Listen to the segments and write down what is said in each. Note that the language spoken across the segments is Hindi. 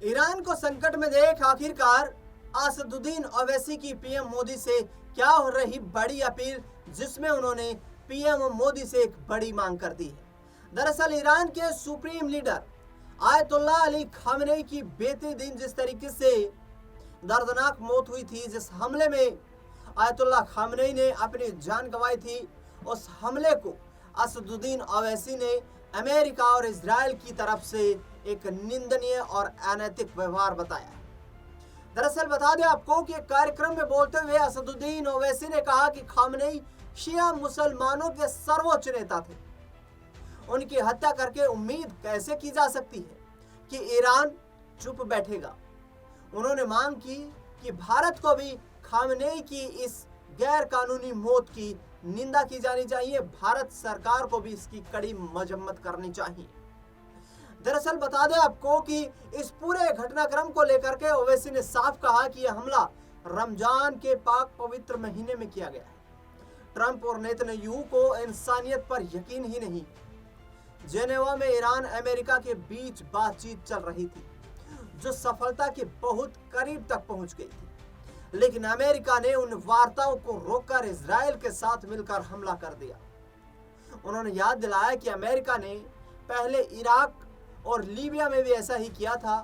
ईरान को संकट में देख आखिरकार असदुद्दीन ओवैसी की पीएम मोदी से क्या हो रही बड़ी अपील, जिसमें उन्होंने पीएम मोदी से एक बड़ी मांग कर दी है। दरअसल ईरान के supreme leader Ayatollah Ali Khamenei की बीते दिन जिस तरीके से दर्दनाक मौत हुई थी, जिस हमले में आयतुल्लाह खामेनी ने अपनी जान गंवाई थी, उस हमले को असदुद्दीन ओवैसी ने अमेरिका और इजराइल की तरफ से एक निंदनीय और अनैतिक व्यवहार बताया। दरअसल बता दें आपको कि एक कार्यक्रम में बोलते हुए असदुद्दीन ओवैसी ने कहा कि खामेनी शिया मुसलमानों के सर्वोच्च नेता थे। उनकी हत्या करके उम्मीद कैसे की जा सकती है कि ईरान चुप बैठेगा। उन्होंने मांग की कि भारत को भी खामेनी की इस गैर कानूनी मौत की निंदा की जानी चाहिए, भारत सरकार को भी इसकी कड़ी मजम्मत करनी चाहिए। दरअसल बता दें आपको कि इस पूरे घटनाक्रम को लेकर के ओवैसी ने साफ कहा कि यह हमला रमजान के पाक पवित्र महीने में किया गया है। ट्रंप और नेतन्याहू को इंसानियत पर यकीन ही नहीं। जेनेवा में ईरान अमेरिका के बीच बातचीत चल रही थी, जो सफलता के बहुत करीब तक पहुंच गई थी, लेकिन अमेरिका ने उन वार्ताओं को रोककर इजराइल के साथ मिलकर हमला कर दिया। उन्होंने याद दिलाया कि अमेरिका ने पहले इराक और लीबिया में भी ऐसा ही किया था।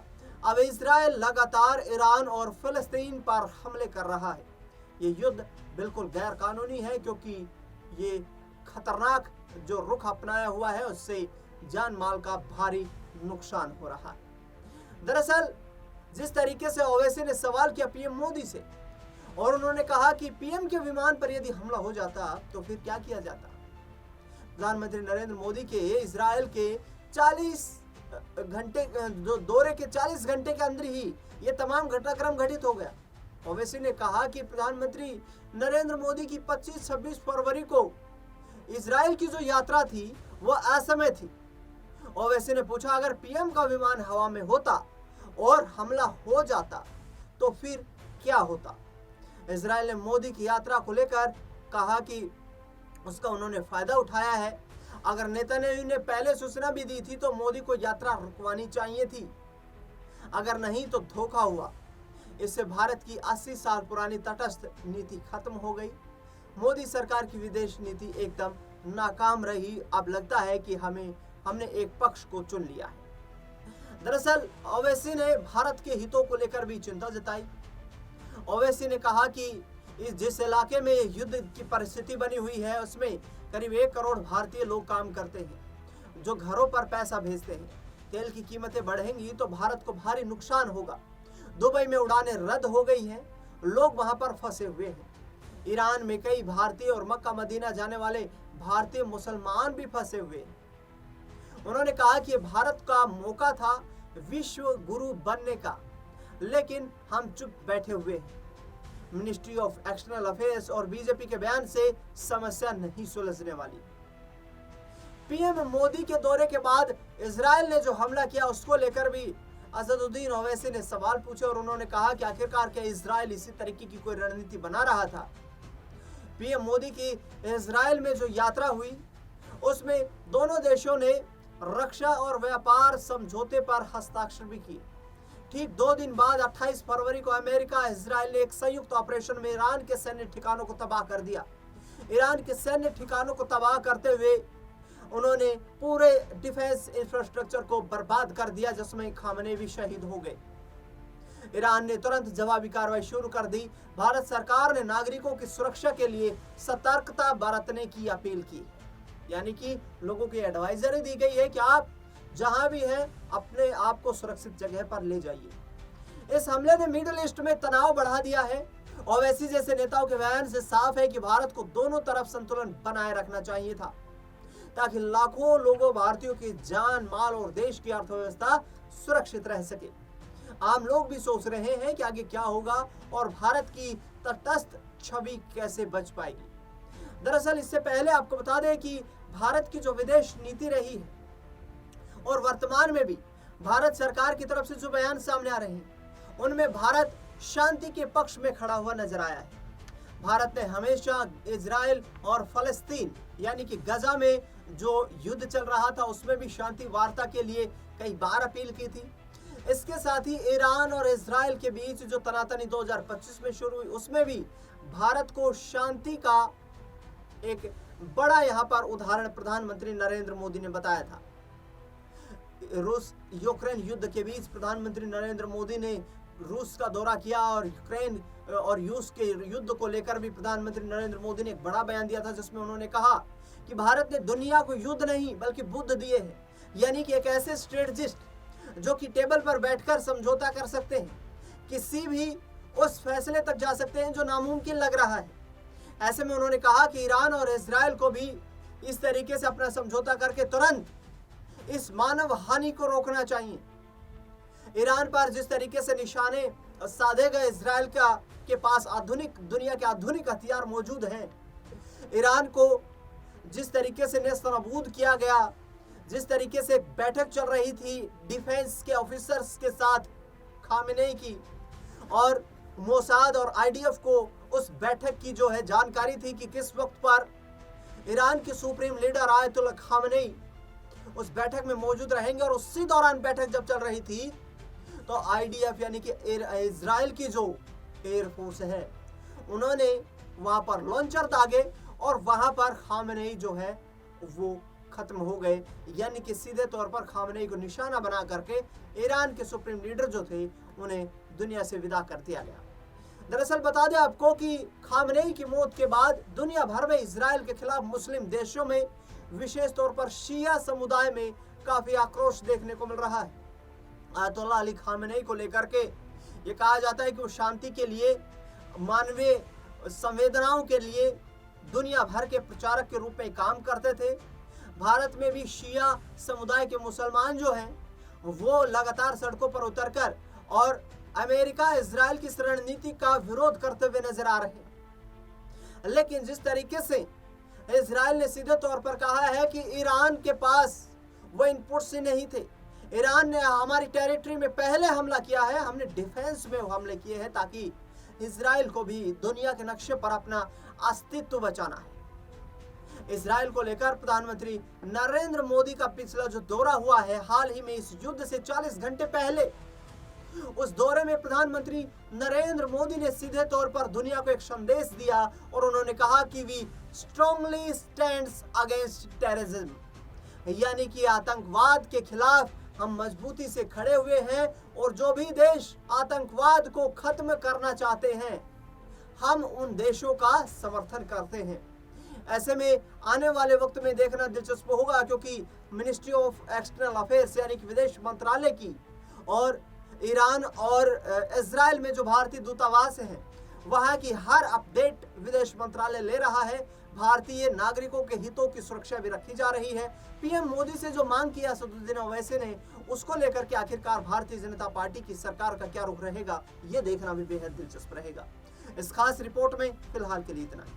अब इजराइल लगातार ईरान और फिलिस्तीन पर हमले कर रहा है। ये युद्ध बिल्कुल गैर कानूनी है, क्योंकि ये खतरनाक जो रुख अपनाया हुआ है उससे जान माल का भारी नुकसान हो रहा है। दरअसल जिस तरीके से ओवैसी ने सवाल किया पीएम मोदी से, और उन्होंने कहा कि पीएम के विमान पर यदि हमला हो जाता तो फिर क्या किया जाता। प्रधानमंत्री नरेंद्र मोदी के इजराइल के 40 घंटे दौरे के 40 घंटे के अंदर ही ये तमाम घटनाक्रम घटित हो गया। ओवैसी ने कहा कि प्रधानमंत्री नरेंद्र मोदी की 25-26 फरवरी को इजराइल की जो यात्रा थी वो असमय थी। ओवैसी ने पूछा, अगर पीएम का विमान हवा में होता और हमला हो जाता तो फिर क्या होता। इजराइल ने मोदी की यात्रा को लेकर कहा कि उसका उन्होंने फायदा उठाया है। अगर नेतन्याहू ने पहले सूचना भी दी थी तो मोदी को यात्रा रुकवानी चाहिए थी, अगर नहीं तो धोखा हुआ। इससे भारत की 80 साल पुरानी तटस्थ नीति खत्म हो गई। मोदी सरकार की विदेश नीति एकदम नाकाम रही। अब लगता है कि हमने एक पक्ष को चुन लिया है। दरअसल ओवैसी ने भारत के हितों को लेकर भी चिंता जताई। ओवैसी ने कहा कि जिस इलाके में युद्ध की परिस्थिति बनी हुई है उसमें करीब 1 करोड़ भारतीय लोग काम करते हैं, जो घरों पर पैसा भेजते हैं। तेल की कीमतें बढ़ेंगी तो भारत को भारी नुकसान होगा। दुबई में उड़ानें रद्द हो गई हैं, लोग वहां पर फंसे हुए हैं। ईरान में कई भारतीय और मक्का मदीना जाने वाले भारतीय मुसलमान भी फंसे हुए हैं। उन्होंने कहा कि भारत का मौका था विश्व गुरु बनने का, लेकिन हम चुप बैठे हुए हैं। मिनिस्ट्री ऑफ एक्सटर्नल अफेयर्स और बीजेपी के बयान से समस्या नहीं सुलझने वाली। पीएम मोदी के दौरे के बाद इजराइल ने जो हमला किया उसको लेकर भी असदुद्दीन ओवैसी ने सवाल पूछे, और उन्होंने कहा कि आखिरकार क्या इजराइल इसी तरीके की कोई रणनीति बना रहा था। पीएम मोदी की इजराइल में जो यात्रा हुई उसमें दोनों देशों ने रक्षा और व्यापार समझौते पर हस्ताक्षर भी किए। ठीक 2 दिन बाद 28 फरवरी को अमेरिका इजराइल ने एक संयुक्त ऑपरेशन में ईरान के सैन्य ठिकानों को तबाह कर दिया। ईरान के सैन्य ठिकानों को तबाह करते हुए उन्होंने पूरे डिफेंस इंफ्रास्ट्रक्चर को बर्बाद कर दिया, जिसमें खामेनी भी शहीद हो गए। ईरान ने तुरंत जवाबी कार्रवाई शुरू कर दी। भारत सरकार ने नागरिकों की सुरक्षा के लिए सतर्कता बरतने की अपील की, यानी कि लोगों की एडवाइजरी दी गई है कि आप जहां भी हैं अपने आप को सुरक्षित जगह पर ले जाइए। इस हमले ने मिडिल ईस्ट में तनाव बढ़ा दिया है। ओवैसी जैसे नेताओं के बयान से साफ है कि भारत को दोनों तरफ संतुलन बनाए रखना चाहिए था, ताकि लाखों लोगों भारतीयों की जान माल और देश की अर्थव्यवस्था सुरक्षित रह सके। आम लोग भी सोच रहे हैं कि आगे क्या होगा और भारत की तटस्थ छवि कैसे बच पाएगी। दरअसल इससे पहले आपको बता दें कि भारत की जो विदेश नीति रही है और वर्तमान में भी भारत सरकार की तरफ से जो बयान सामने आ रहे हैं उनमें भारत शांति के पक्ष में खड़ा हुआ नजर आया है। भारत ने हमेशा इजराइल और फलस्तीन यानी कि गजा में जो युद्ध चल रहा था उसमें भी शांति वार्ता के लिए कई बार अपील की थी। इसके साथ ही ईरान और इजराइल के बीच जो तनातनी 2025 में शुरू हुई, उसमें भी भारत को शांति का एक बड़ा यहां पर उदाहरण प्रधानमंत्री नरेंद्र मोदी ने बताया था। रूस यूक्रेन युद्ध के बीच प्रधानमंत्री नरेंद्र मोदी ने रूस का दौरा किया और यूक्रेन और रूस के युद्ध को लेकर भी प्रधानमंत्री नरेंद्र मोदी ने एक बड़ा बयान दिया था, जिसमें उन्होंने कहा कि भारत ने दुनिया को युद्ध नहीं बल्कि बुद्ध दिए हैं, यानी कि एक ऐसे स्ट्रेटजिस्ट जो कि टेबल पर बैठकर समझौता कर सकते हैं, किसी भी उस फैसले तक जा सकते हैं जो नामुमकिन लग रहा है। ऐसे में उन्होंने कहा कि ईरान और इजराइल को भी इस तरीके से अपना समझौता करके तुरंत इस मानव हानि को रोकना चाहिए। ईरान पर जिस तरीके से निशाने साधे गए, इजराइल के पास दुनिया के आधुनिक हथियार मौजूद हैं, ईरान को जिस तरीके से नेस्तनाबूद किया गया, जिस तरीके से बैठक चल रही थी डिफेंस के ऑफिसर्स के साथ खामेनेई की, और मोसाद और आईडीएफ को उस बैठक की जो है जानकारी थी कि किस वक्त पर ईरान के सुप्रीम लीडर आयतुल्ला खामेनेई उस बैठक में मौजूद रहेंगे, और उसी दौरान बैठक जब चल रही थी तो आईडीएफ यानी कि इजराइल की जो एयरफोर्स है, उन्होंने वहां पर लॉन्चर दागे और वहां पर खामेनेई जो है वो खत्म हो गए, यानी कि सीधे तौर पर खामेनेई को निशाना बना करके ईरान के सुप्रीम लीडर जो थे उन्हें दुनिया से विदा कर दिया गया। दरअसल बता दें आपको कि खामेनेई की मौत के बाद दुनिया भर में इजराइल के खिलाफ मुस्लिम देशों में, विशेष तौर पर शिया समुदाय में काफी आक्रोश देखने को मिल रहा है। आयतुल्लाह अली खामेनेई को लेकर के ये कहा जाता है कि वो शांति के लिए, मानवीय संवेदनाओं के लिए दुनिया भर के प्रचारक के रूप में काम करते थे। भारत में भी शिया समुदाय के मुसलमान जो हैं वो लगातार सड़कों पर उतरकर और अमेरिका इजराइल की इस रणनीति का विरोध करते हुए नजर आ रहे हैं। लेकिन जिस तरीके से इजराइल ने सीधे तौर पर कहा है कि ईरान के पास वो इनपुट्स ही नहीं थे, ईरान ने हमारी टेरिटरी में पहले हमला किया है, हमने डिफेंस में हमले किए हैं ताकि इजराइल को भी दुनिया के नक्शे पर अपना अस्तित्व बचाना है। इजराइल को लेकर प्रधानमंत्री नरेंद्र मोदी का पिछला जो दौरा हुआ है हाल ही में, इस युद्ध से 40 घंटे पहले, उस दौरे में प्रधानमंत्री नरेंद्र मोदी ने सीधे तौर पर दुनिया को एक संदेश दिया और उन्होंने कहा कि we strongly stands against terrorism, यानी कि आतंकवाद के खिलाफ हम मजबूती से खड़े हुए हैं, और जो भी देश आतंकवाद को खत्म करना चाहते हैं हम उन देशों का समर्थन करते हैं। ऐसे में आने वाले वक्त में देखना दिलचस्प होगा, क्योंकि मिनिस्ट्री ऑफ एक्सटर्नल अफेयर्स यानी कि विदेश मंत्रालय की और ईरान और इजराइल में जो भारतीय दूतावास हैं वहां की हर अपडेट विदेश मंत्रालय ले रहा है। भारतीय नागरिकों के हितों की सुरक्षा भी रखी जा रही है। पीएम मोदी से जो मांग किया असदुद्दीन ओवैसी ने, उसको लेकर के आखिरकार भारतीय जनता पार्टी की सरकार का क्या रुख रहेगा, ये देखना भी बेहद दिलचस्प रहेगा। इस खास रिपोर्ट में फिलहाल के लिए इतना ही।